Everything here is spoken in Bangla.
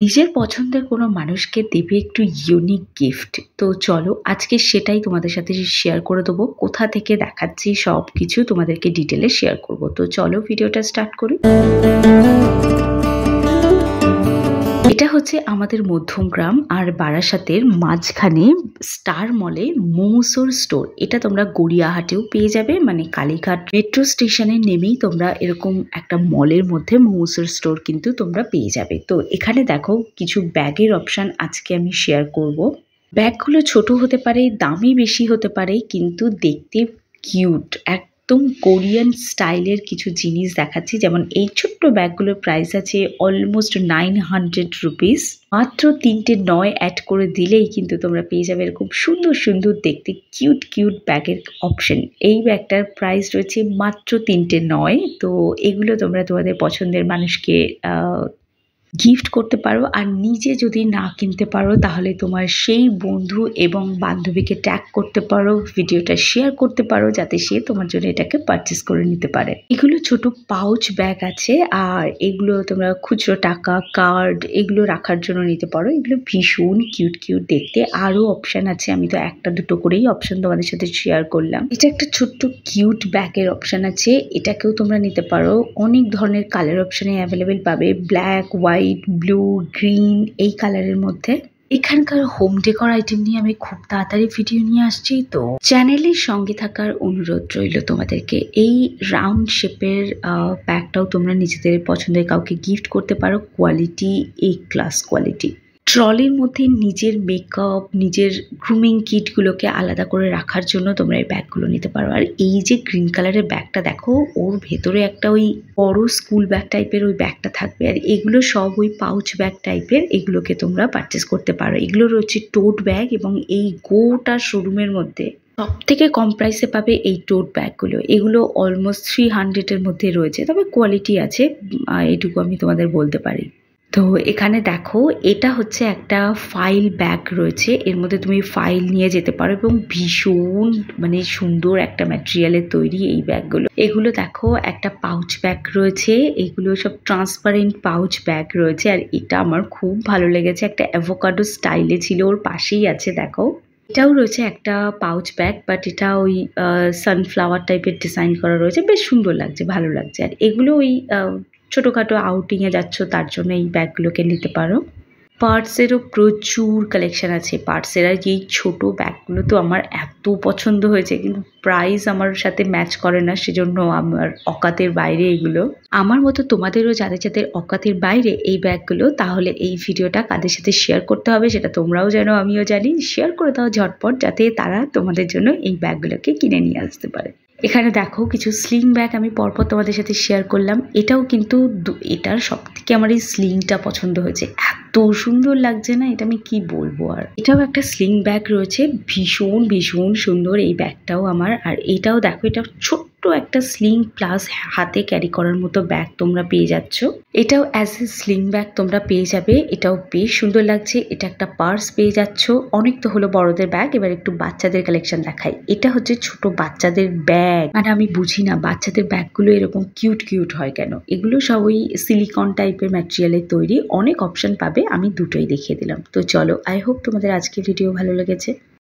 নিজের পছন্দের কোনো মানুষকে দেবে একটু ইউনিক গিফট। তো চলো আজকে সেটাই তোমাদের সাথে শেয়ার করে দেবো। কোথা থেকে দেখাচ্ছি সবকিছু তোমাদেরকে ডিটেলে শেয়ার করব। তো চলো ভিডিওটা স্টার্ট করি। এটা হচ্ছে আমাদের মধ্যমগ্রাম আর বারাসাতের মাঝখানে স্টার মলে মোমোসোর স্টোর। এটা তোমরা গড়িয়াহাটেও পেয়ে যাবে, মানে কালীঘাট মেট্রো স্টেশনে নেমেই তোমরা এরকম একটা মলের মধ্যে মোমোসোর স্টোর কিন্তু তোমরা পেয়ে যাবে। তো এখানে দেখো কিছু ব্যাগের অপশন আজকে আমি শেয়ার করব। ব্যাগগুলো ছোট হতে পারে, দামি বেশি হতে পারে, কিন্তু দেখতে কিউট, একদম কোরিয়ান স্টাইলের কিছু জিনিস দেখাচ্ছি। যেমন এই ছোট্ট ব্যাগগুলোর প্রাইস আছে অলমোস্ট 900 রুপিস। মাত্র 3টে 9 অ্যাড করে দিলেই কিন্তু তোমরা পেয়ে যাবে এরকম সুন্দর সুন্দর দেখতে কিউট কিউট ব্যাগের অপশন। এই ব্যাগটার প্রাইস রয়েছে মাত্র 3টে 9। তো এগুলো তোমরা তোমাদের পছন্দের মানুষকে গিফট করতে পারো। আর নিজে যদি না কিনতে পারো তাহলে তোমার সেই বন্ধু এবং বান্ধবীকে ট্যাগ করতে পারো, ভিডিওটা শেয়ার করতে পারো, যাতে সে তোমার জন্য এটাকে পারচেস করে নিতে পারে। এগুলো ছোট পাউচ ব্যাগ আছে, আর এগুলো তোমরা খুচরো টাকা, কার্ড এগুলো রাখার জন্য নিতে পারো। এগুলো ভীষণ কিউট কিউট দেখতে। আরও অপশান আছে, আমি তো একটা দুটো করেই অপশান তোমাদের সাথে শেয়ার করলাম। এটা একটা ছোট্ট কিউট ব্যাগের অপশান আছে, এটাকেও তোমরা নিতে পারো। অনেক ধরনের কালার অপশানে অ্যাভেলেবেল পাবে, ব্ল্যাক, হোয়াইট, ব্লু, গ্রিন এই কালারের মধ্যে। এখানকার হোম ডেকোর আইটেম নিয়ে আমি খুব তাড়াতাড়ি ভিডিও নিয়ে আসছি, তো চ্যানেলের সঙ্গে থাকার অনুরোধ রইল তোমাদেরকে। এই রাউন্ড শেপের ব্যাগটাও তোমরা নিজেদের পছন্দের কাউকে গিফট করতে পারো। কোয়ালিটি এ ক্লাস কোয়ালিটি। ট্রলির মধ্যে নিজের মেকআপ, নিজের গ্রুমিং কিটগুলোকে আলাদা করে রাখার জন্য তোমরা এই ব্যাগগুলো নিতে পারো। আর এই যে গ্রিন কালারের ব্যাগটা দেখো, ওর ভেতরে একটা ওই বড় স্কুল ব্যাগ টাইপের ওই ব্যাগটা থাকবে। আর এগুলো সব ওই পাউচ ব্যাগ টাইপের, এগুলোকে তোমরা পারচেস করতে পারো। এগুলো রয়েছে টোট ব্যাগ, এবং এই গোটা শোরুমের মধ্যে সব থেকে কম প্রাইসে পাবে এই টোট ব্যাগগুলো। এগুলো অলমোস্ট 300-এর মধ্যে রয়েছে, তবে কোয়ালিটি আছে, এটুকু আমি তোমাদের বলতে পারি। তো এখানে দেখো, এটা হচ্ছে একটা ফাইল ব্যাগ রয়েছে, এর মধ্যে তুমি ফাইল নিয়ে যেতে পারো, এবং ভীষণ মানে সুন্দর একটা ম্যাটেরিয়ালের তৈরি এই ব্যাগগুলো। এগুলো দেখো একটা পাউচ ব্যাগ রয়েছে, এগুলো সব ট্রান্সপারেন্ট পাউচ ব্যাগ রয়েছে। আর এটা আমার খুব ভালো লেগেছে, একটা অ্যাভোকাডো স্টাইলে ছিল, ওর পাশেই আছে দেখো। এটাও রয়েছে একটা পাউচ ব্যাগ, বাট এটা ওই সানফ্লাওয়ার টাইপের ডিজাইন করা রয়েছে, বেশ সুন্দর লাগছে, ভালো লাগছে। আর এগুলো ওই ছোটোখাটো আউটিংয়ে যাচ্ছ তার জন্য এই ব্যাগগুলোকে নিতে পারো। পার্টসেরও প্রচুর কালেকশন আছে। পার্টসের আর এই ছোটো ব্যাগগুলো তো আমার এত পছন্দ হয়েছে, কিন্তু প্রাইস আমার সাথে ম্যাচ করে না, সেজন্য আমার অকাতের বাইরে এগুলো। আমার মতো তোমাদেরও যাদের যাদের অকাতের বাইরে এই ব্যাগগুলো, তাহলে এই ভিডিওটা কাদের সাথে শেয়ার করতে হবে সেটা তোমরাও জানো, আমিও জানি। শেয়ার করে দাও ঝটপট, যাতে তারা তোমাদের জন্য এই ব্যাগগুলোকে কিনে নিয়ে আসতে পারে। এখানে দেখো কিছু স্লিং ব্যাগ আমি পরপর তোমাদের সাথে শেয়ার করলাম। এটাও কিন্তু এটার সব থেকে আমার এই স্লিংটা পছন্দ হয়েছে, এত সুন্দর লাগছে না, এটা আমি কি বলবো। আর এটাও একটা স্লিং ব্যাগ রয়েছে, ভীষণ ভীষণ সুন্দর এই ব্যাগটাও আমার। আর এটাও দেখো, এটা ছোট্ট একটা স্লিং প্লাস হাতে ক্যারি করার মতো ব্যাগ তোমরা পেয়ে যাচ্ছ। এটাও অ্যাজ এ স্লিং ব্যাগ তোমরা পেয়ে যাবে, এটাও বেশ সুন্দর লাগছে। এটা একটা পার্স পেয়ে যাচ্ছ। অনেক তো হলো বড়দের ব্যাগ, এবার একটু বাচ্চাদের কালেকশন দেখাই। এটা হচ্ছে ছোট বাচ্চাদের ব্যাগ, মানে আমি বুঝি না বাচ্চাদের ব্যাগগুলো এরকম কিউট কিউট হয় কেন। এগুলো সব ওই সিলিকন টাইপের ম্যাটেরিয়ালের তৈরি, অনেক অপশন পাবে, আমি দুটোই দেখিয়ে দিলাম। তো চলো, আই হোপ তোমাদের আজকের ভিডিও ভালো লেগেছে।